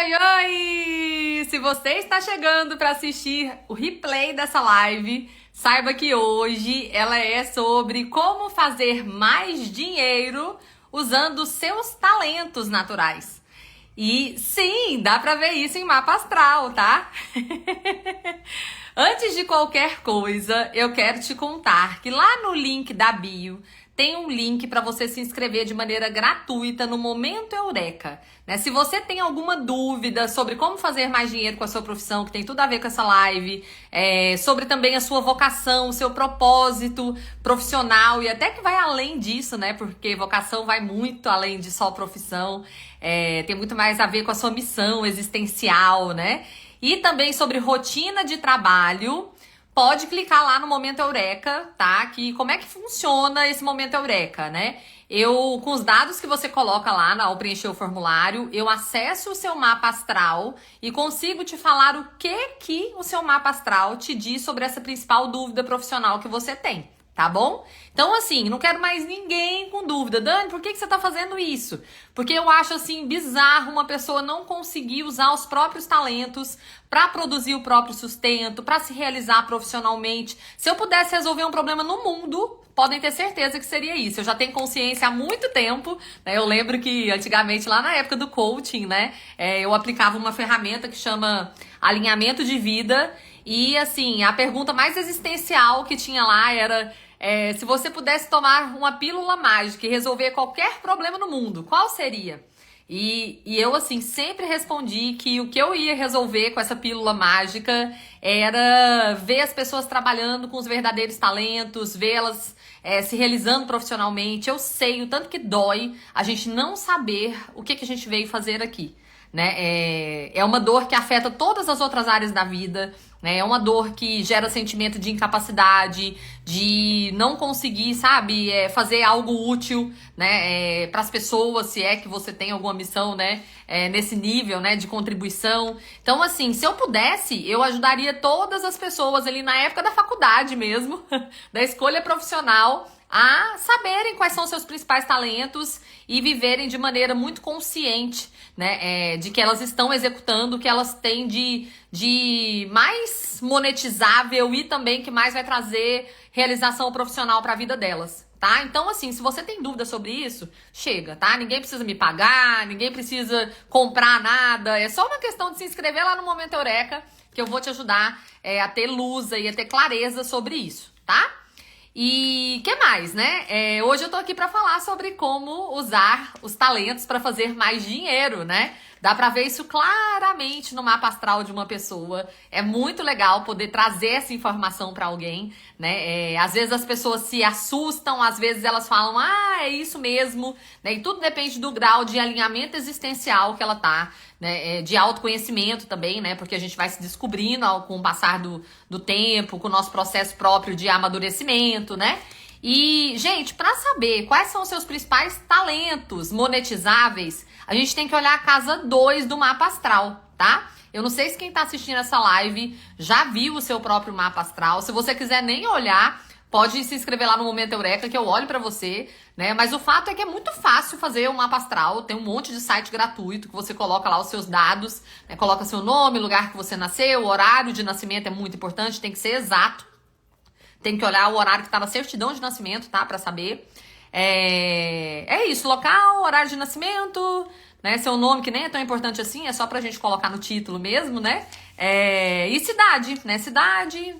Oi, oi! Se você está chegando para assistir o replay dessa live, saiba que hoje ela é sobre como fazer mais dinheiro usando seus talentos naturais. E sim, dá para ver isso em mapa astral, tá? Antes de qualquer coisa, eu quero te contar que lá no link da bio tem um link para você se inscrever de maneira gratuita no Momento Eureka, né? Se você tem alguma dúvida sobre como fazer mais dinheiro com a sua profissão, que tem tudo a ver com essa live, sobre também a sua vocação, o seu propósito profissional e até que vai além disso, né? Porque vocação vai muito além de só profissão, tem muito mais a ver com a sua missão existencial, né? E também sobre rotina de trabalho. Pode clicar lá no Momento Eureka, tá? Que como é que funciona esse Momento Eureka, né? Com os dados que você coloca lá ao preencher o formulário, eu acesso o seu mapa astral e consigo te falar o que o seu mapa astral te diz sobre essa principal dúvida profissional que você tem, tá bom? Então, assim, não quero mais ninguém com dúvida. Dani, por que você tá fazendo isso? Porque eu acho, assim, bizarro uma pessoa não conseguir usar os próprios talentos para produzir o próprio sustento, para se realizar profissionalmente. Se eu pudesse resolver um problema no mundo, podem ter certeza que seria isso. Eu já tenho consciência há muito tempo, né? Eu lembro que antigamente, lá na época do coaching, né? Eu aplicava uma ferramenta que chama alinhamento de vida. E, assim, a pergunta mais existencial que tinha lá era... se você pudesse tomar uma pílula mágica e resolver qualquer problema no mundo, qual seria? E eu, assim, sempre respondi que o que eu ia resolver com essa pílula mágica era ver as pessoas trabalhando com os verdadeiros talentos, vê-las se realizando profissionalmente. Eu sei o tanto que dói a gente não saber o que a gente veio fazer aqui, né? É uma dor que afeta todas as outras áreas da vida, né? É uma dor que gera sentimento de incapacidade, de não conseguir, sabe, fazer algo útil, né, para as pessoas, se é que você tem alguma missão, né, nesse nível, né, de contribuição. Então, assim, se eu pudesse, eu ajudaria todas as pessoas ali na época da faculdade mesmo, da escolha profissional, a saberem quais são seus principais talentos e viverem de maneira muito consciente, né, de que elas estão executando o que elas têm de mais monetizável e também que mais vai trazer realização profissional para a vida delas, tá? Então, assim, se você tem dúvida sobre isso, chega, tá? Ninguém precisa me pagar, ninguém precisa comprar nada, é só uma questão de se inscrever lá no Momento Eureka que eu vou te ajudar a ter luz e a ter clareza sobre isso, tá? E que mais, né? Hoje eu tô aqui pra falar sobre como usar os talentos pra fazer mais dinheiro, né? Dá pra ver isso claramente no mapa astral de uma pessoa. É muito legal poder trazer essa informação pra alguém, né? Às vezes as pessoas se assustam, às vezes elas falam, é isso mesmo, né? E tudo depende do grau de alinhamento existencial que ela tá, né? De autoconhecimento também, né? Porque a gente vai se descobrindo com o passar do tempo, com o nosso processo próprio de amadurecimento, né? E, gente, para saber quais são os seus principais talentos monetizáveis, a gente tem que olhar a casa 2 do mapa astral, tá? Eu não sei se quem tá assistindo essa live já viu o seu próprio mapa astral. Se você quiser nem olhar, pode se inscrever lá no Momento Eureka que eu olho pra você, né? Mas o fato é que é muito fácil fazer o mapa astral. Tem um monte de site gratuito que você coloca lá os seus dados, né? Coloca seu nome, lugar que você nasceu, o horário de nascimento é muito importante, tem que ser exato. Tem que olhar o horário que tá na certidão de nascimento, tá? Pra saber. É isso, local, horário de nascimento, né? Seu nome, que nem é tão importante assim, é só pra gente colocar no título mesmo, né? E cidade, né? Cidade,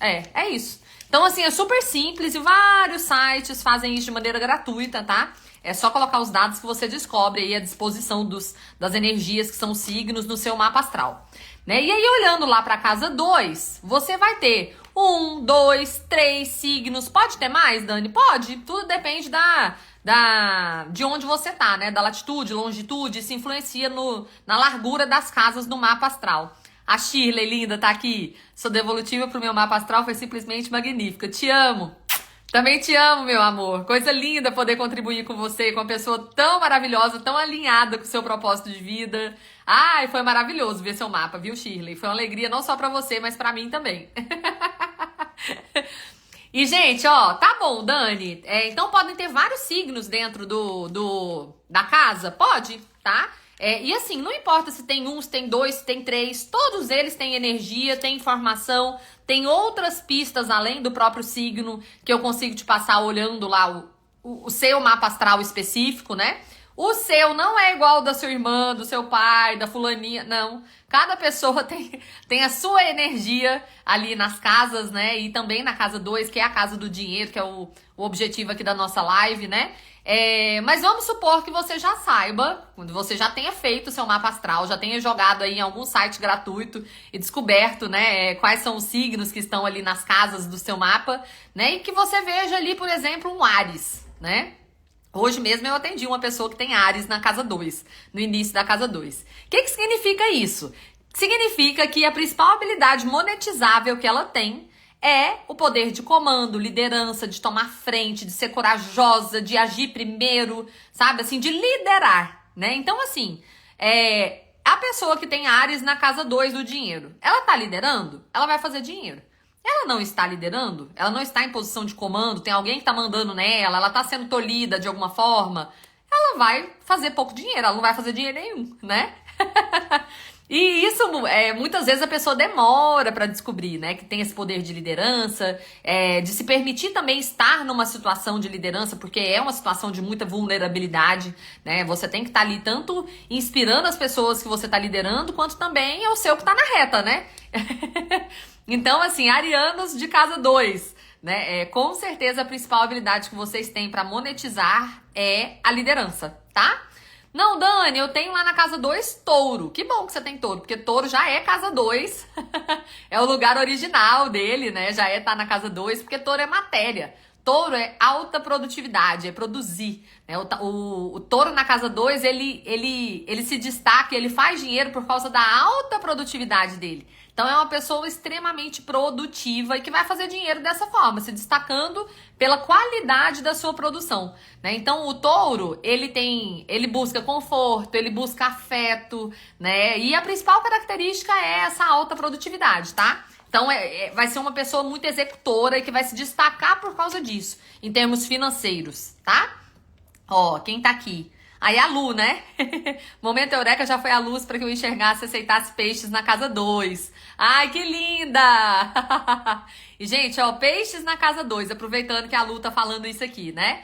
é isso. Então, assim, é super simples e vários sites fazem isso de maneira gratuita, tá? É só colocar os dados que você descobre aí à disposição das energias que são os signos no seu mapa astral, né? E aí, olhando lá para casa 2, você vai ter 1, 2, 3 signos. Pode ter mais, Dani? Pode. Tudo depende de onde você tá, né? Da latitude, longitude, isso influencia na largura das casas do mapa astral. A Shirley, linda, tá aqui. Sua devolutiva pro meu mapa astral foi simplesmente magnífica. Te amo. Também te amo, meu amor. Coisa linda poder contribuir com você, com uma pessoa tão maravilhosa, tão alinhada com o seu propósito de vida. Ai, foi maravilhoso ver seu mapa, viu, Shirley? Foi uma alegria não só pra você, mas pra mim também. E, gente, ó, tá bom, Dani. Então podem ter vários signos dentro da casa? Pode, tá? E assim, não importa se tem um, se tem dois, se tem três, todos eles têm energia, têm informação, tem outras pistas além do próprio signo que eu consigo te passar olhando lá o seu mapa astral específico, né? O seu não é igual ao da sua irmã, do seu pai, da fulaninha, não. Cada pessoa tem a sua energia ali nas casas, né? E também na casa 2, que é a casa do dinheiro, que é o objetivo aqui da nossa live, né? Mas vamos supor que você já saiba, quando você já tenha feito o seu mapa astral, já tenha jogado aí em algum site gratuito e descoberto, né, quais são os signos que estão ali nas casas do seu mapa, né? E que você veja ali, por exemplo, um Áries, né? Hoje mesmo eu atendi uma pessoa que tem Áries na casa 2, no início da casa 2. O que significa isso? Significa que a principal habilidade monetizável que ela tem é o poder de comando, liderança, de tomar frente, de ser corajosa, de agir primeiro, sabe? Assim, de liderar, né? Então, assim, a pessoa que tem Áries na casa 2 do dinheiro, ela tá liderando? Ela vai fazer dinheiro. Ela não está liderando? Ela não está em posição de comando? Tem alguém que tá mandando nela? Ela tá sendo tolhida de alguma forma? Ela vai fazer pouco dinheiro, ela não vai fazer dinheiro nenhum, né? E isso, muitas vezes a pessoa demora para descobrir, né? Que tem esse poder de liderança, de se permitir também estar numa situação de liderança, porque é uma situação de muita vulnerabilidade, né? Você tem que estar ali tanto inspirando as pessoas que você está liderando, quanto também é o seu que está na reta, né? Então, assim, arianos de casa 2, né? Com certeza a principal habilidade que vocês têm para monetizar é a liderança, tá? Não, Dani, eu tenho lá na casa 2 touro. Que bom que você tem touro, porque touro já é casa 2. É o lugar original dele, né? Já tá na casa 2, porque touro é matéria. Touro é alta produtividade, é produzir, né? O touro na casa 2, ele se destaca, ele faz dinheiro por causa da alta produtividade dele. Então é uma pessoa extremamente produtiva e que vai fazer dinheiro dessa forma, se destacando pela qualidade da sua produção, né? Então o touro, ele busca conforto, ele busca afeto, né? E a principal característica é essa alta produtividade, tá? Então vai ser uma pessoa muito executora e que vai se destacar por causa disso, em termos financeiros, tá? Ó, quem tá aqui? Aí a Lu, né? Momento Eureka já foi a luz para que eu enxergasse e aceitasse peixes na casa 2. Ai, que linda! E, gente, ó, peixes na casa 2, aproveitando que a Lu tá falando isso aqui, né?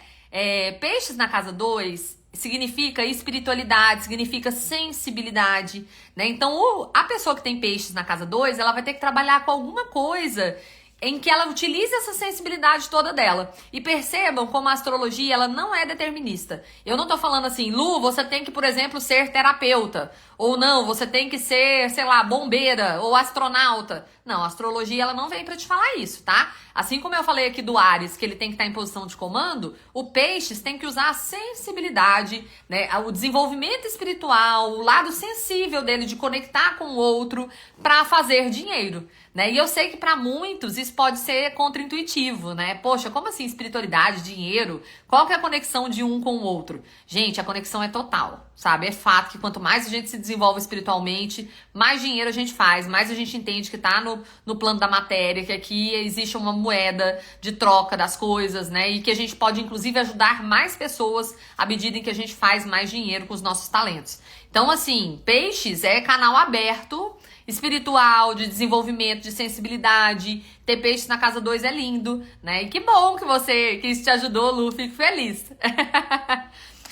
Peixes na casa 2 significa espiritualidade, significa sensibilidade, né? Então, a pessoa que tem peixes na casa 2, ela vai ter que trabalhar com alguma coisa em que ela utilize essa sensibilidade toda dela. E percebam como a astrologia, ela não é determinista. Eu não tô falando assim, Lu, você tem que, por exemplo, ser terapeuta. Ou não, você tem que ser, sei lá, bombeira ou astronauta. Não, a astrologia, ela não vem pra te falar isso, tá? Assim como eu falei aqui do Áries, que ele tem que estar em posição de comando, o Peixes tem que usar a sensibilidade, né, o desenvolvimento espiritual, o lado sensível dele de conectar com o outro pra fazer dinheiro, né? E eu sei que pra muitos isso pode ser contraintuitivo, né? Poxa, como assim espiritualidade, dinheiro? Qual que é a conexão de um com o outro? Gente, a conexão é total, sabe? É fato que quanto mais a gente se desenvolve espiritualmente, mais dinheiro a gente faz, mais a gente entende que tá no plano da matéria, que aqui existe uma moeda de troca das coisas, né? E que a gente pode, inclusive, ajudar mais pessoas à medida em que a gente faz mais dinheiro com os nossos talentos. Então, assim, Peixes é canal aberto, espiritual, de desenvolvimento, de sensibilidade. Ter Peixes na casa 2 é lindo, né? E que bom que isso te ajudou, Lu, fico feliz.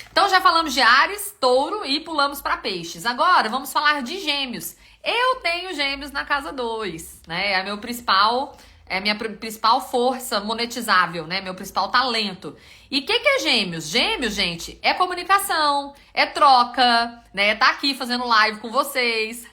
Então já falamos de Áries, Touro e pulamos para Peixes. Agora vamos falar de Gêmeos. Eu tenho Gêmeos na casa 2, né? É a minha principal força monetizável, né? Meu principal talento. E o que é Gêmeos? Gêmeos, gente, é comunicação, é troca, né? Tá aqui fazendo live com vocês.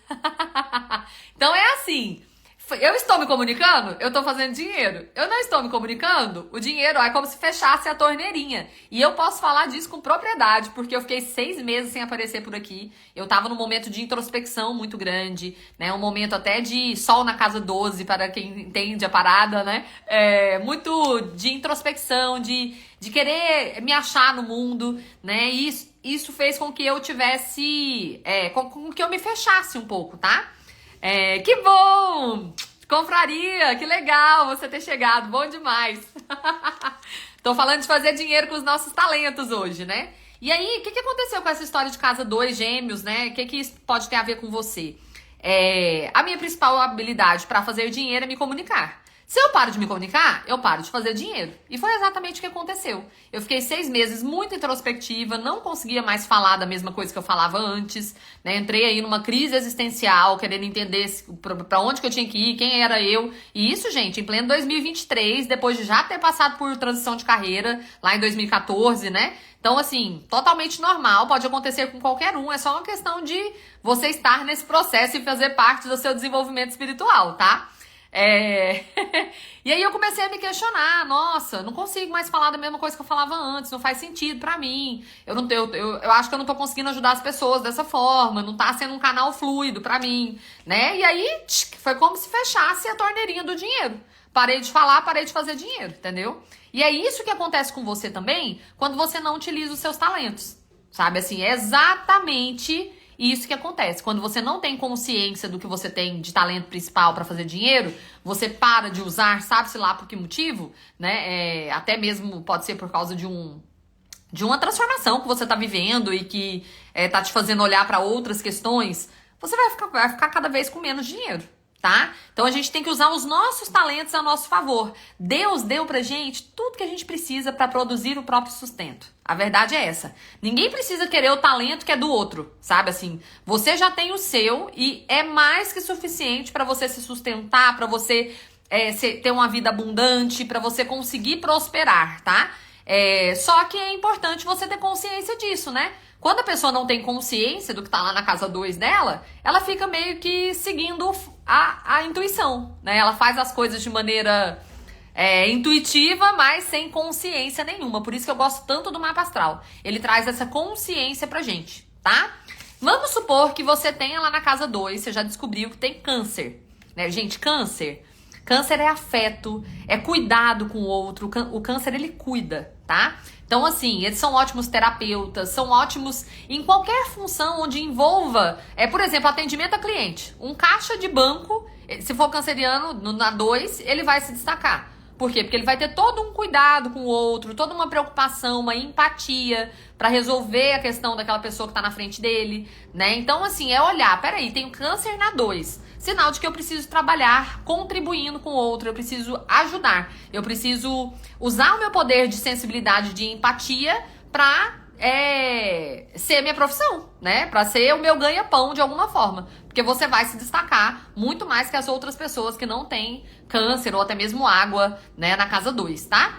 Então é assim, eu estou me comunicando, eu estou fazendo dinheiro. Eu não estou me comunicando, o dinheiro é como se fechasse a torneirinha. E eu posso falar disso com propriedade, porque eu fiquei 6 meses sem aparecer por aqui. Eu tava num momento de introspecção muito grande, né? Um momento até de sol na casa 12, para quem entende a parada, né? Muito de introspecção, de querer me achar no mundo, né? E isso fez com que eu tivesse... com que eu me fechasse um pouco, tá? Que bom! Confraria, que legal você ter chegado, bom demais! Tô falando de fazer dinheiro com os nossos talentos hoje, né? E aí, o que aconteceu com essa história de casa 2, gêmeos, né? O que isso pode ter a ver com você? A minha principal habilidade para fazer dinheiro é me comunicar. Se eu paro de me comunicar, eu paro de fazer dinheiro. E foi exatamente o que aconteceu. Eu fiquei 6 meses muito introspectiva, não conseguia mais falar da mesma coisa que eu falava antes, né? Entrei aí numa crise existencial, querendo entender pra onde que eu tinha que ir, quem era eu. E isso, gente, em pleno 2023, depois de já ter passado por transição de carreira, lá em 2014, né? Então, assim, totalmente normal, pode acontecer com qualquer um, é só uma questão de você estar nesse processo e fazer parte do seu desenvolvimento espiritual, tá? E aí eu comecei a me questionar, nossa, não consigo mais falar da mesma coisa que eu falava antes, não faz sentido pra mim. Eu acho que eu não tô conseguindo ajudar as pessoas dessa forma, não tá sendo um canal fluido pra mim, né? E aí foi como se fechasse a torneirinha do dinheiro. Parei de falar, parei de fazer dinheiro, entendeu? E é isso que acontece com você também quando você não utiliza os seus talentos, sabe? Assim, é exatamente isso que acontece. Quando você não tem consciência do que você tem de talento principal para fazer dinheiro, você para de usar, sabe-se lá por que motivo, né? Até mesmo pode ser por causa de uma transformação que você tá vivendo e que tá te fazendo olhar para outras questões, você vai ficar cada vez com menos dinheiro. Tá? Então a gente tem que usar os nossos talentos a nosso favor. Deus deu pra gente tudo que a gente precisa para produzir o próprio sustento. A verdade é essa. Ninguém precisa querer o talento que é do outro, sabe assim? Você já tem o seu e é mais que suficiente para você se sustentar, para você ter uma vida abundante, para você conseguir prosperar, tá? Só que é importante você ter consciência disso, né? Quando a pessoa não tem consciência do que tá lá na casa 2 dela, ela fica meio que seguindo a intuição, né? Ela faz as coisas de maneira intuitiva, mas sem consciência nenhuma. Por isso que eu gosto tanto do mapa astral. Ele traz essa consciência pra gente, tá? Vamos supor que você tenha lá na casa 2, você já descobriu que tem câncer, né? Gente, câncer é afeto, é cuidado com o outro. O câncer, ele cuida, tá? Então, assim, eles são ótimos terapeutas, são ótimos em qualquer função onde envolva, por exemplo, atendimento a cliente. Um caixa de banco, se for canceriano, na 2, ele vai se destacar. Por quê? Porque ele vai ter todo um cuidado com o outro, toda uma preocupação, uma empatia para resolver a questão daquela pessoa que tá na frente dele, né? Então, assim, olhar, peraí, tem câncer na 2. Sinal de que eu preciso trabalhar contribuindo com o outro, eu preciso ajudar, eu preciso usar o meu poder de sensibilidade, de empatia pra ser minha profissão, né? Pra ser o meu ganha-pão de alguma forma. Porque você vai se destacar muito mais que as outras pessoas que não têm câncer ou até mesmo água, né, na casa 2, tá?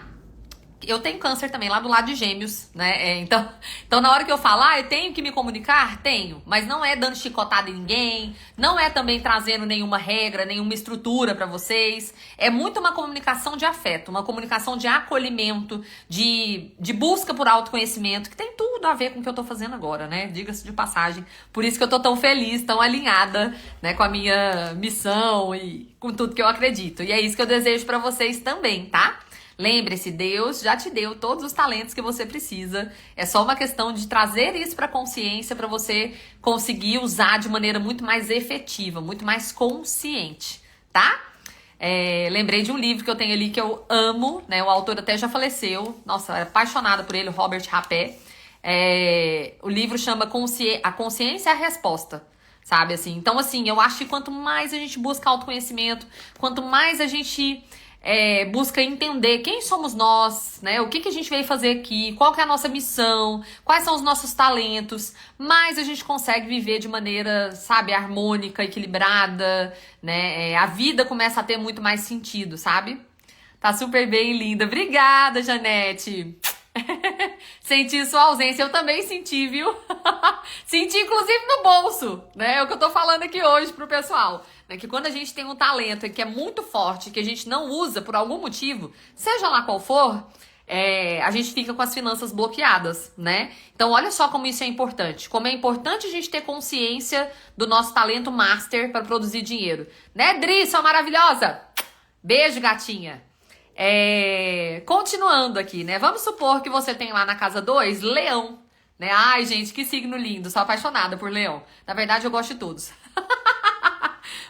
Eu tenho câncer também lá do lado de Gêmeos, né? Então, na hora que eu falar, eu tenho que me comunicar? Tenho. Mas não é dando chicotada em ninguém, não é também trazendo nenhuma regra, nenhuma estrutura pra vocês. É muito uma comunicação de afeto, uma comunicação de acolhimento, de busca por autoconhecimento, que tem tudo a ver com o que eu tô fazendo agora, né? Diga-se de passagem. Por isso que eu tô tão feliz, tão alinhada, né, com a minha missão e com tudo que eu acredito. E é isso que eu desejo pra vocês também, tá? Lembre-se, Deus já te deu todos os talentos que você precisa. É só uma questão de trazer isso para consciência para você conseguir usar de maneira muito mais efetiva, muito mais consciente, tá? Lembrei de um livro que eu tenho ali que eu amo, né? O autor até já faleceu. Nossa, eu era apaixonada por ele, o Robert Rapé. O livro chama A Consciência é a Resposta. Sabe, assim? Então, assim, eu acho que quanto mais a gente busca autoconhecimento, quanto mais a gente busca entender quem somos nós, né? O que a gente veio fazer aqui, qual que é a nossa missão, quais são os nossos talentos, mais a gente consegue viver de maneira, sabe, harmônica, equilibrada, né? A vida começa a ter muito mais sentido, sabe? Tá super bem, linda. Obrigada, Janete. Senti sua ausência, eu também senti, viu? Senti inclusive no bolso, né? É o que eu tô falando aqui hoje pro pessoal, né? Que quando a gente tem um talento que é muito forte, que a gente não usa por algum motivo, seja lá qual for, a gente fica com as finanças bloqueadas, né? Então olha só como isso é importante. Como é importante a gente ter consciência do nosso talento master para produzir dinheiro. Né, Dri, sua maravilhosa? Beijo, gatinha. Continuando aqui, né? Vamos supor que você tem lá na casa 2, Leão, né? Ai, gente, que signo lindo. Sou apaixonada por Leão. Na verdade, eu gosto de todos.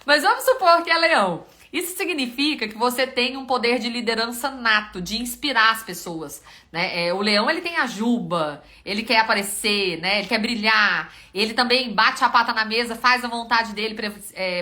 Mas vamos supor que é Leão. Isso significa que você tem um poder de liderança nato, de inspirar as pessoas, né? O leão, ele tem a juba, ele quer aparecer, né? Ele quer brilhar, ele também bate a pata na mesa, faz a vontade dele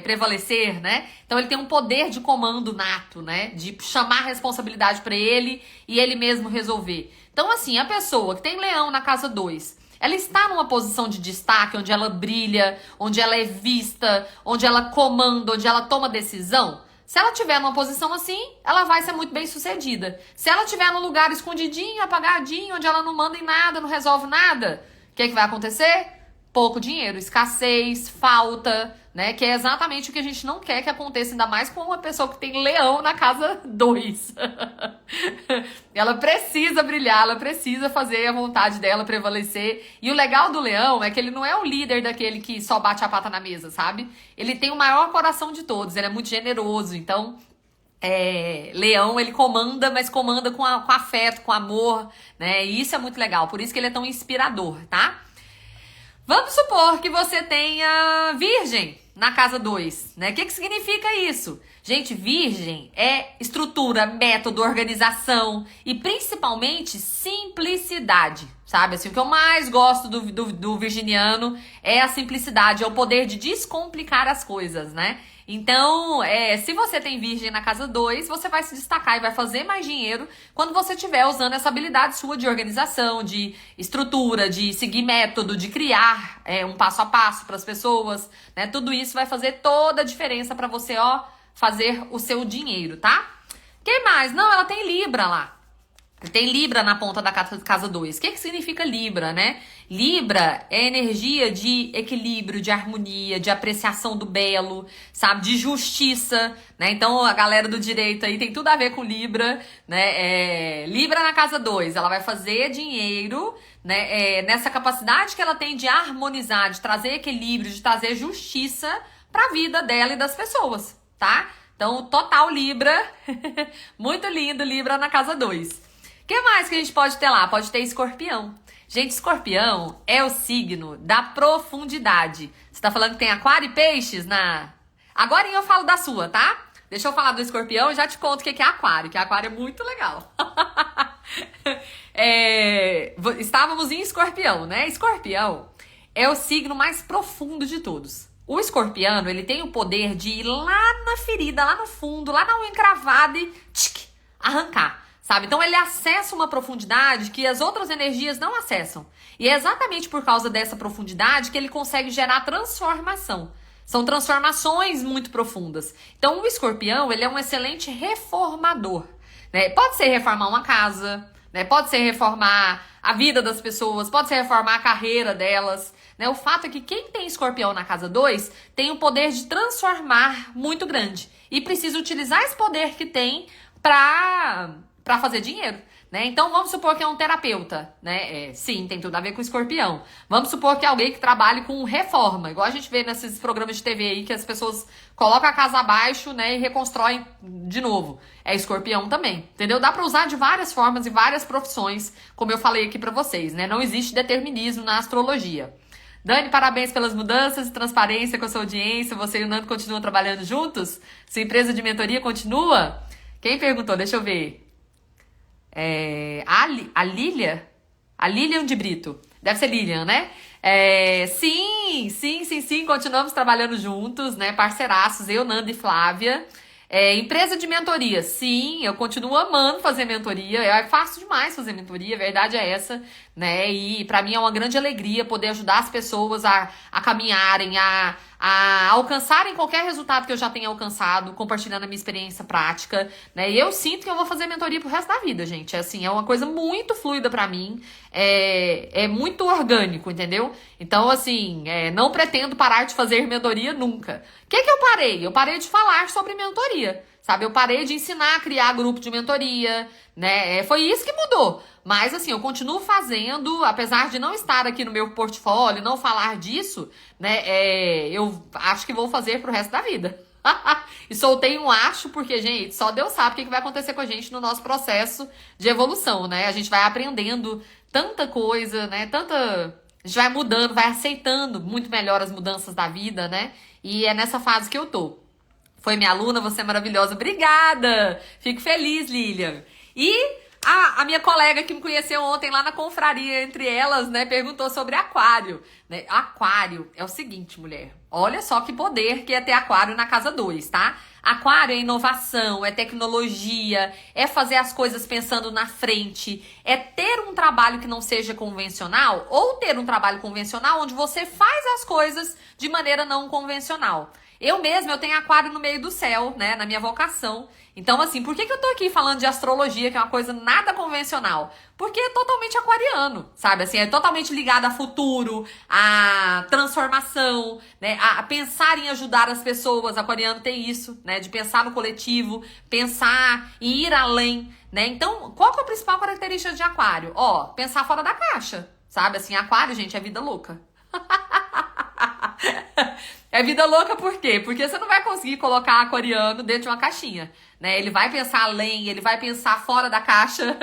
prevalecer, né? Então ele tem um poder de comando nato, né? De chamar a responsabilidade para ele e ele mesmo resolver. Então assim, a pessoa que tem leão na casa 2, ela está numa posição de destaque, onde ela brilha, onde ela é vista, onde ela comanda, onde ela toma decisão. Se ela tiver numa posição assim, ela vai ser muito bem sucedida. Se ela tiver num lugar escondidinho, apagadinho, onde ela não manda em nada, não resolve nada, o que vai acontecer? Pouco dinheiro, escassez, falta, né? Que é exatamente o que a gente não quer que aconteça, ainda mais com uma pessoa que tem leão na casa 2. Ela precisa brilhar, ela precisa fazer a vontade dela prevalecer. E o legal do leão é que ele não é o líder daquele que só bate a pata na mesa, sabe? Ele tem o maior coração de todos, ele é muito generoso, então... leão, ele comanda, mas comanda com afeto, com amor, né? E isso é muito legal, por isso que ele é tão inspirador, tá? Vamos supor que você tenha virgem na casa 2, né? O que significa isso? Gente, virgem é estrutura, método, organização e principalmente simplicidade, sabe? Assim, o que eu mais gosto do virginiano é a simplicidade, é o poder de descomplicar as coisas, né? Então, se você tem virgem na casa 2, você vai se destacar e vai fazer mais dinheiro quando você estiver usando essa habilidade sua de organização, de estrutura, de seguir método, de criar um passo a passo para as pessoas, né? Tudo isso vai fazer toda a diferença para você, ó, fazer o seu dinheiro, tá? Quem mais? Não, ela tem Libra lá. Tem Libra na ponta da casa 2. O que significa Libra, né? Libra é energia de equilíbrio, de harmonia, de apreciação do belo, sabe? De justiça, né? Então a galera do direito aí tem tudo a ver com Libra, né? Libra na casa 2, ela vai fazer dinheiro, né? Nessa capacidade que ela tem de harmonizar, de trazer equilíbrio, de trazer justiça pra vida dela e das pessoas, tá? Então, total Libra. Muito lindo, Libra na casa 2. O que mais que a gente pode ter lá? Pode ter Escorpião. Gente, Escorpião é o signo da profundidade. Você tá falando que tem Aquário e Peixes na... Agora eu falo da sua, tá? Deixa eu falar do Escorpião e já te conto o que é Aquário, que Aquário é muito legal. Estávamos em Escorpião, né? Escorpião é o signo mais profundo de todos. O escorpiano, ele tem o poder de ir lá na ferida, lá no fundo, lá na unha encravada e arrancar. Sabe? Então ele acessa uma profundidade que as outras energias não acessam. E é exatamente por causa dessa profundidade que ele consegue gerar transformação. São transformações muito profundas. Então o escorpião, ele é um excelente reformador, né? Pode ser reformar uma casa, né? Pode ser reformar a vida das pessoas, pode ser reformar a carreira delas, né? O fato é que quem tem escorpião na casa 2 tem um poder de transformar muito grande. E precisa utilizar esse poder que tem para fazer dinheiro, né? Então vamos supor que é um terapeuta, né? Sim, tem tudo a ver com escorpião. Vamos supor que é alguém que trabalhe com reforma, igual a gente vê nesses programas de TV aí que as pessoas colocam a casa abaixo, né, e reconstroem de novo. É escorpião também, entendeu? Dá pra usar de várias formas e várias profissões, como eu falei aqui pra vocês, né? Não existe determinismo na astrologia. Dani, parabéns pelas mudanças e transparência com a sua audiência. Você e o Nando continuam trabalhando juntos? Sua empresa de mentoria continua? Quem perguntou? Deixa eu ver. A Lília? A Lilian de Brito. Deve ser Lilian, né? Sim. Continuamos trabalhando juntos, né? Parceiraços, eu, Nanda e Flávia. Empresa de mentoria. Sim, eu continuo amando fazer mentoria. É fácil demais fazer mentoria, a verdade é essa, né? E pra mim é uma grande alegria poder ajudar as pessoas a caminharem, a alcançarem qualquer resultado que eu já tenha alcançado, compartilhando a minha experiência prática, né? E eu sinto que eu vou fazer mentoria pro resto da vida, gente. É uma coisa muito fluida pra mim, é muito orgânico, entendeu? Então, assim, não pretendo parar de fazer mentoria nunca. O que eu parei? Eu parei de falar sobre mentoria, sabe? Eu parei de ensinar a criar grupo de mentoria, né? Foi isso que mudou. Mas, assim, eu continuo fazendo, apesar de não estar aqui no meu portfólio, não falar disso, né? Eu acho que vou fazer pro resto da vida. E soltei um acho, porque, gente, só Deus sabe o que vai acontecer com a gente no nosso processo de evolução, né? A gente vai aprendendo tanta coisa, né? A gente vai mudando, vai aceitando muito melhor as mudanças da vida, né? E é nessa fase que eu tô. Foi minha aluna, você é maravilhosa. Obrigada! Fico feliz, Lilian. E a minha colega que me conheceu ontem lá na confraria, entre elas, né, perguntou sobre aquário. Né? Aquário é o seguinte, mulher. Olha só que poder que é ter aquário na casa 2, tá? Aquário é inovação, é tecnologia, é fazer as coisas pensando na frente, é ter um trabalho que não seja convencional ou ter um trabalho convencional onde você faz as coisas de maneira não convencional. Eu mesma, eu tenho aquário no meio do céu, né, na minha vocação. Então, assim, por que eu tô aqui falando de astrologia, que é uma coisa nada convencional? Porque é totalmente aquariano, sabe? Assim, é totalmente ligado a futuro, a transformação, né, a pensar em ajudar as pessoas. Aquariano tem isso, né, de pensar no coletivo, pensar em ir além, né? Então, qual que é a principal característica de aquário? Ó, pensar fora da caixa, sabe? Assim, aquário, gente, é vida louca. É vida louca por quê? Porque você não vai conseguir colocar aquariano dentro de uma caixinha, né? Ele vai pensar além, ele vai pensar fora da caixa,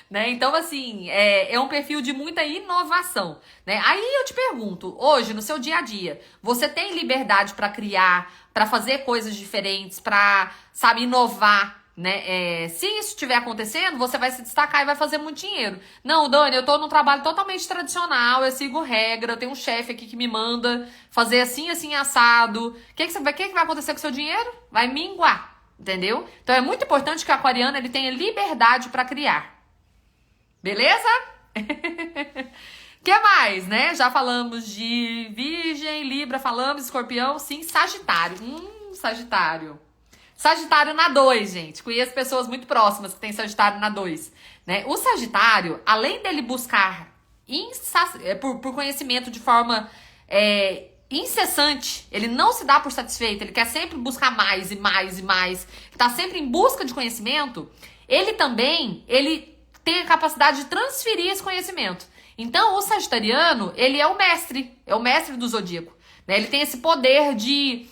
né? Então, assim, é um perfil de muita inovação, né? Aí eu te pergunto, hoje, no seu dia a dia, você tem liberdade para criar, para fazer coisas diferentes, para, sabe, inovar, né? Se isso estiver acontecendo, você vai se destacar e vai fazer muito dinheiro. Não, Dani, eu tô num trabalho totalmente tradicional, eu sigo regra, eu tenho um chefe aqui que me manda fazer assim, assim, assado. O que vai acontecer com o seu dinheiro? Vai minguar, entendeu? Então é muito importante que o aquariano ele tenha liberdade para criar. Beleza? Que mais, né? Já falamos de Virgem, Libra, falamos, Escorpião, sim, Sagitário. Sagitário. Sagitário na 2, gente. Conheço pessoas muito próximas que têm Sagitário na 2. Né? O Sagitário, além dele buscar por conhecimento de forma incessante, ele não se dá por satisfeito, ele quer sempre buscar mais e mais e mais, está sempre em busca de conhecimento, ele também tem a capacidade de transferir esse conhecimento. Então, o sagitariano, ele é o mestre do zodíaco. Né? Ele tem esse poder de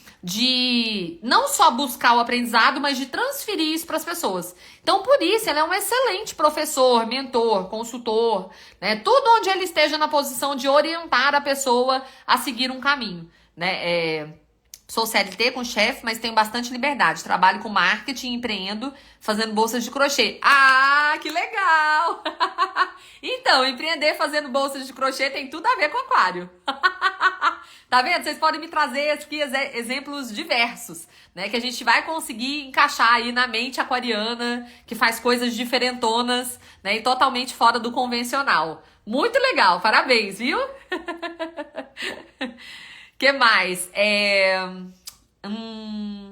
não só buscar o aprendizado, mas de transferir isso para as pessoas. Então, por isso, ele é um excelente professor, mentor, consultor, né? Tudo onde ele esteja na posição de orientar a pessoa a seguir um caminho, né? Sou CLT com chefe, mas tenho bastante liberdade. Trabalho com marketing, empreendo, fazendo bolsas de crochê. Ah, que legal! Então, empreender fazendo bolsas de crochê tem tudo a ver com aquário. Tá vendo? Vocês podem me trazer aqui exemplos diversos, né? Que a gente vai conseguir encaixar aí na mente aquariana, que faz coisas diferentonas, né? E totalmente fora do convencional. Muito legal, parabéns, viu? Que mais?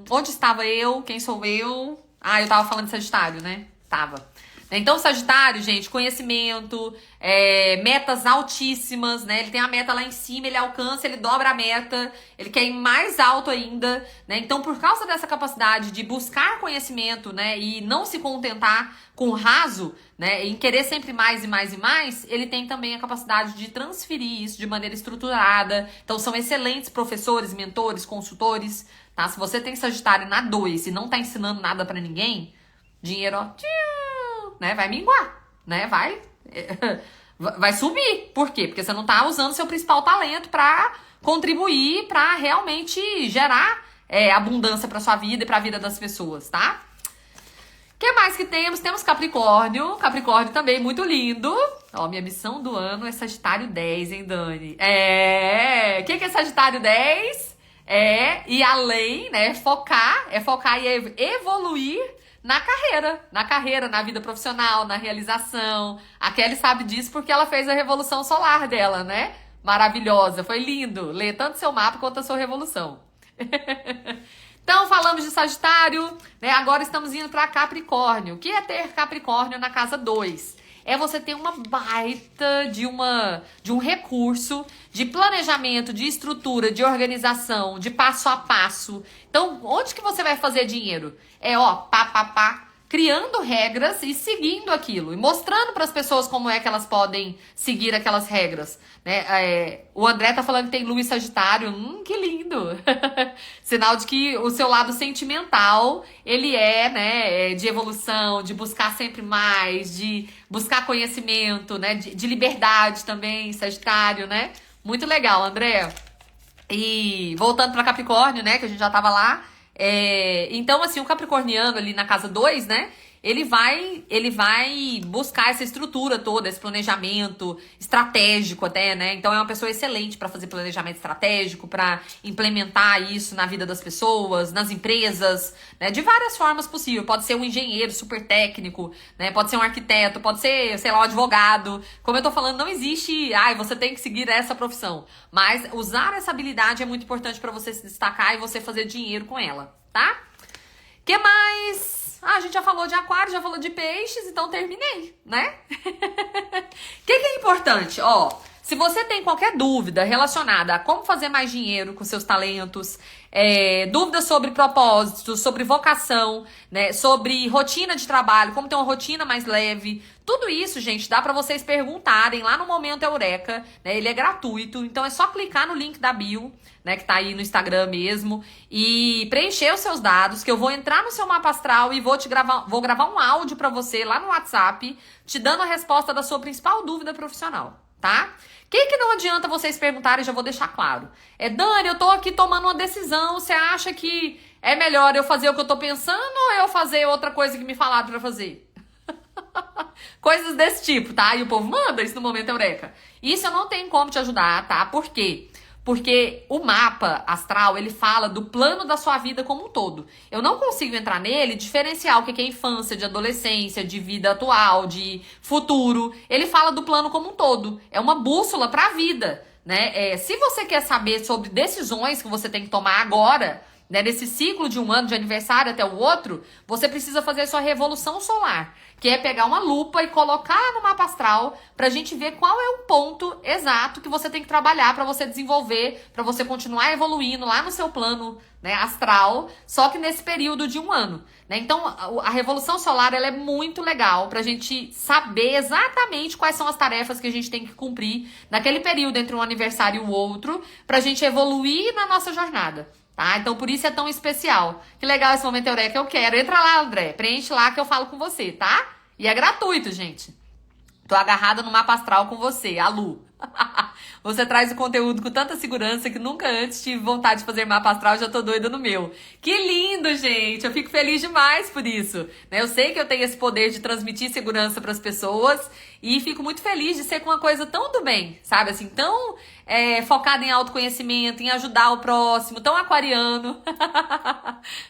Onde estava eu? Quem sou eu? Ah, eu tava falando de Sagitário, né? Tava. Então, Sagitário, gente, conhecimento, metas altíssimas, né? Ele tem a meta lá em cima, ele alcança, ele dobra a meta, ele quer ir mais alto ainda, né? Então, por causa dessa capacidade de buscar conhecimento, né? E não se contentar com o raso, né? Em querer sempre mais e mais e mais, ele tem também a capacidade de transferir isso de maneira estruturada. Então, são excelentes professores, mentores, consultores, tá? Se você tem Sagitário na 2 e não tá ensinando nada pra ninguém, dinheiro, ó, né, vai minguar, né, vai subir. Por quê? Porque você não tá usando seu principal talento pra contribuir, pra realmente gerar abundância pra sua vida e pra vida das pessoas, tá? O que mais que temos? Temos Capricórnio. Capricórnio também, muito lindo. Ó, minha missão do ano é Sagitário 10, hein, Dani? O que é Sagitário 10? Ir além, né, focar e evoluir na carreira, na vida profissional, na realização. A Kelly sabe disso porque ela fez a revolução solar dela, né? Maravilhosa, foi lindo. Lê tanto seu mapa quanto a sua revolução. Então, falamos de Sagitário, né? Agora estamos indo para Capricórnio. O que é ter Capricórnio na casa 2? É você ter uma baita de um recurso de planejamento, de estrutura, de organização, de passo a passo. Então, onde que você vai fazer dinheiro? Criando regras e seguindo aquilo. E mostrando para as pessoas como é que elas podem seguir aquelas regras. Né? O André tá falando que tem Lua em Sagitário. Que lindo! Sinal de que o seu lado sentimental, ele né, de evolução, de buscar sempre mais, de buscar conhecimento, né, de liberdade também, Sagitário, né? Muito legal, André. E voltando para Capricórnio, né, que a gente já tava lá, Então, assim, o capricorniano ali na casa 2, né? Ele vai buscar essa estrutura toda, esse planejamento estratégico até, né? Então é uma pessoa excelente para fazer planejamento estratégico, para implementar isso na vida das pessoas, nas empresas, né? De várias formas possíveis. Pode ser um engenheiro super técnico, né? Pode ser um arquiteto, pode ser, sei lá, um advogado. Como eu tô falando, não existe, você tem que seguir essa profissão. Mas usar essa habilidade é muito importante para você se destacar e você fazer dinheiro com ela, tá? Que mais? A gente já falou de aquário, já falou de peixes, então terminei, né? O que é importante? Se você tem qualquer dúvida relacionada a como fazer mais dinheiro com seus talentos, dúvidas sobre propósitos, sobre vocação, né, sobre rotina de trabalho, como ter uma rotina mais leve, tudo isso, gente, dá pra vocês perguntarem lá no Momento Eureka, né? Ele é gratuito, então é só clicar no link da bio, né, que tá aí no Instagram mesmo, e preencher os seus dados, que eu vou entrar no seu mapa astral e vou gravar um áudio pra você lá no WhatsApp, te dando a resposta da sua principal dúvida profissional, tá? O que não adianta vocês perguntarem, já vou deixar claro. Dani, eu tô aqui tomando uma decisão, você acha que é melhor eu fazer o que eu tô pensando ou eu fazer outra coisa que me falaram pra fazer? Coisas desse tipo, tá? E o povo manda isso no Momento Eureka. Isso eu não tenho como te ajudar, tá? Por quê? Porque o mapa astral, ele fala do plano da sua vida como um todo. Eu não consigo entrar nele e diferenciar o que é infância, de adolescência, de vida atual, de futuro. Ele fala do plano como um todo. É uma bússola para a vida, né? Se você quer saber sobre decisões que você tem que tomar agora, né, nesse ciclo de um ano de aniversário até o outro, você precisa fazer sua revolução solar, que é pegar uma lupa e colocar no mapa astral pra gente ver qual é o ponto exato que você tem que trabalhar pra você desenvolver, pra você continuar evoluindo lá no seu plano, né, astral, só que nesse período de um ano, né? Então, a revolução solar, ela é muito legal pra gente saber exatamente quais são as tarefas que a gente tem que cumprir naquele período entre um aniversário e o outro, pra gente evoluir na nossa jornada. Tá? Então, por isso é tão especial. Que legal esse Momento Eureka, eu quero. Entra lá, André, preenche lá que eu falo com você, tá? E é gratuito, gente. Tô agarrada no mapa astral com você, a Lu. Você traz o conteúdo com tanta segurança que nunca antes tive vontade de fazer mapa astral, já tô doida no meu. Que lindo, gente! Eu fico feliz demais por isso. Né? Eu sei que eu tenho esse poder de transmitir segurança para as pessoas e fico muito feliz de ser com uma coisa tão do bem, sabe? Assim, tão focada em autoconhecimento, em ajudar o próximo, tão aquariano,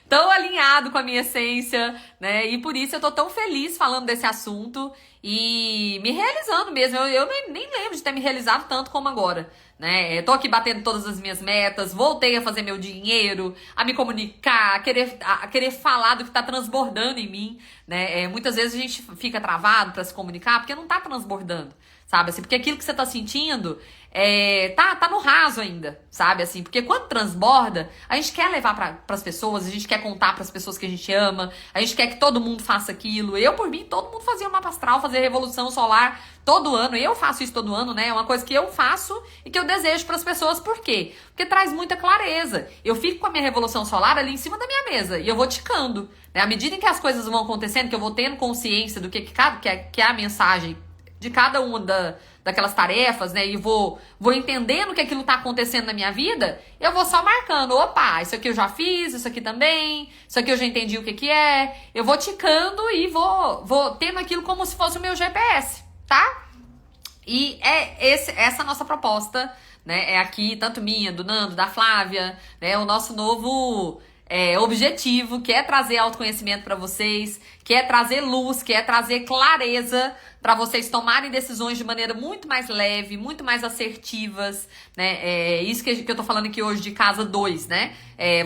tão alinhado com a minha essência, né? E por isso eu tô tão feliz falando desse assunto e me realizando mesmo. Eu nem lembro de ter me realizado tanto como agora, né? Tô aqui batendo todas as minhas metas, voltei a fazer meu dinheiro, a me comunicar, a querer falar do que tá transbordando em mim, né? Muitas vezes a gente fica travado pra se comunicar porque não tá transbordando, sabe? Assim, porque aquilo que você tá sentindo tá no raso ainda, sabe? Assim, porque quando transborda, a gente quer levar para as pessoas, a gente quer contar para as pessoas que a gente ama, a gente quer que todo mundo faça aquilo. Eu, por mim, todo mundo fazia mapa astral, fazia revolução solar todo ano. Eu faço isso todo ano, né? É uma coisa que eu faço e que eu desejo para as pessoas. Por quê? Porque traz muita clareza. Eu fico com a minha revolução solar ali em cima da minha mesa e eu vou ticando, né? À medida em que as coisas vão acontecendo, que eu vou tendo consciência do que é a mensagem de cada uma daquelas tarefas, né, e vou entendendo que aquilo tá acontecendo na minha vida, eu vou só marcando, opa, isso aqui eu já fiz, isso aqui também, isso aqui eu já entendi o que é, eu vou ticando e vou tendo aquilo como se fosse o meu GPS, tá? E essa nossa proposta, né, é aqui, tanto minha, do Nando, da Flávia, né, o nosso novo objetivo, que é trazer autoconhecimento para vocês, que é trazer luz, que é trazer clareza para vocês tomarem decisões de maneira muito mais leve, muito mais assertivas, né? Isso que eu tô falando aqui hoje de casa 2, né?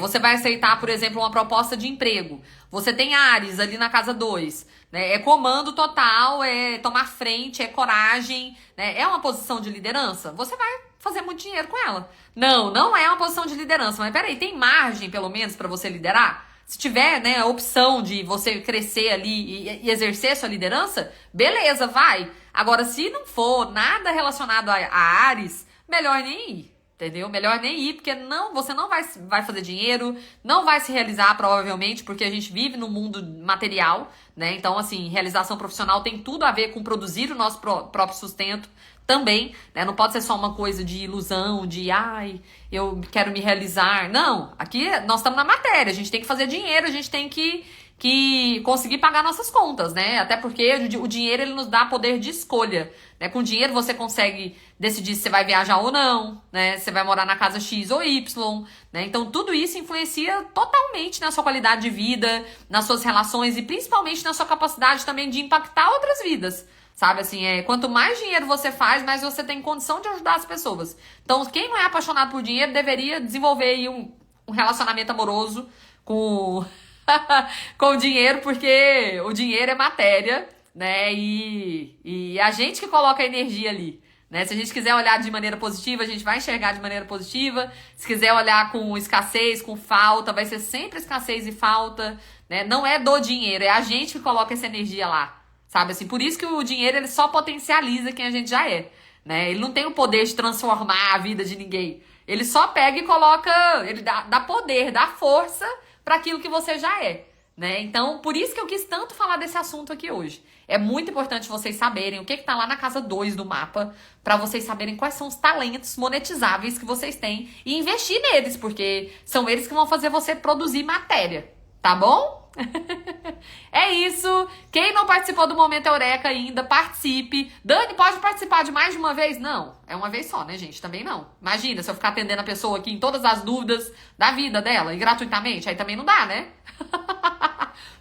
Você vai aceitar, por exemplo, uma proposta de emprego. Você tem Áries ali na casa 2, né? É comando total, é tomar frente, é coragem, né? É uma posição de liderança? Você vai fazer muito dinheiro com ela. Não é uma posição de liderança, mas peraí, tem margem pelo menos para você liderar? Se tiver, né, a opção de você crescer ali e exercer sua liderança, beleza, vai. Agora, se não for nada relacionado a Áries, melhor nem ir, entendeu? Melhor nem ir, porque você não vai fazer dinheiro, não vai se realizar provavelmente, porque a gente vive num mundo material, né? Então, assim, realização profissional tem tudo a ver com produzir o nosso próprio sustento, também, né? Não pode ser só uma coisa de ilusão, de ai, eu quero me realizar. Não, aqui nós estamos na matéria, a gente tem que fazer dinheiro, a gente tem que conseguir pagar nossas contas, né? Até porque o dinheiro ele nos dá poder de escolha, né? Com dinheiro você consegue decidir se você vai viajar ou não, né? Se você vai morar na casa X ou Y, né? Então tudo isso influencia totalmente na sua qualidade de vida, nas suas relações e principalmente na sua capacidade também de impactar outras vidas. Sabe, assim, quanto mais dinheiro você faz, mais você tem condição de ajudar as pessoas. Então, quem não é apaixonado por dinheiro deveria desenvolver aí um relacionamento amoroso com com o dinheiro, porque o dinheiro é matéria, né? E a gente que coloca a energia ali, né? Se a gente quiser olhar de maneira positiva, a gente vai enxergar de maneira positiva. Se quiser olhar com escassez, com falta, vai ser sempre escassez e falta, né? Não é do dinheiro, é a gente que coloca essa energia lá, sabe? Assim, por isso que o dinheiro ele só potencializa quem a gente já é, né? Ele não tem o poder de transformar a vida de ninguém. Ele só pega e coloca, ele dá poder, dá força para aquilo que você já é, né? Então, por isso que eu quis tanto falar desse assunto aqui hoje. É muito importante vocês saberem o que tá lá na casa 2 do mapa, para vocês saberem quais são os talentos monetizáveis que vocês têm e investir neles, porque são eles que vão fazer você produzir matéria, tá bom? É isso. Quem não participou do Momento Eureka ainda, participe. Dani, pode participar de mais de uma vez? Não, é uma vez só, né, gente? Também não. Imagina se eu ficar atendendo a pessoa aqui em todas as dúvidas da vida dela e gratuitamente, aí também não dá, né?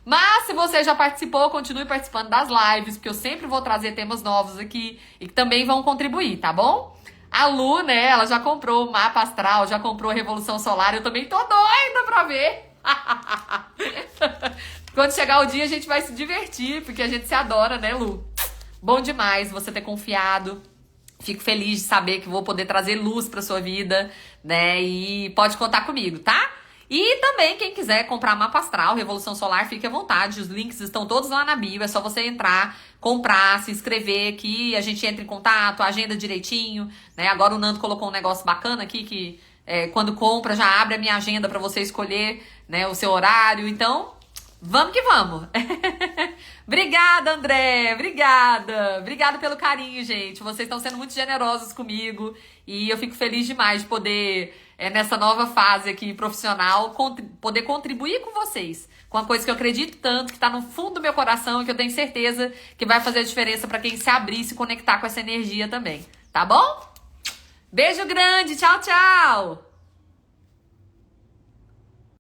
Mas se você já participou, continue participando das lives, porque eu sempre vou trazer temas novos aqui e que também vão contribuir, tá bom? A Lu, né, ela já comprou o mapa astral, já comprou a Revolução Solar, eu também tô doida pra ver. Quando chegar o dia a gente vai se divertir, porque a gente se adora, né, Lu? Bom demais você ter confiado. Fico feliz de saber que vou poder trazer luz pra sua vida, né? E pode contar comigo, tá? E também, quem quiser comprar mapa astral, Revolução Solar, fique à vontade. Os links estão todos lá na bio. É só você entrar, comprar, se inscrever aqui. A gente entra em contato, agenda direitinho, né? Agora o Nando colocou um negócio bacana aqui que quando compra já abre a minha agenda para você escolher, né, o seu horário. Então, vamos que vamos. Obrigada, André. Obrigada. Obrigada pelo carinho, gente. Vocês estão sendo muito generosos comigo e eu fico feliz demais de poder, nessa nova fase aqui profissional, poder contribuir com vocês. Com uma coisa que eu acredito tanto, que tá no fundo do meu coração e que eu tenho certeza que vai fazer a diferença para quem se abrir e se conectar com essa energia também. Tá bom? Beijo grande. Tchau, tchau.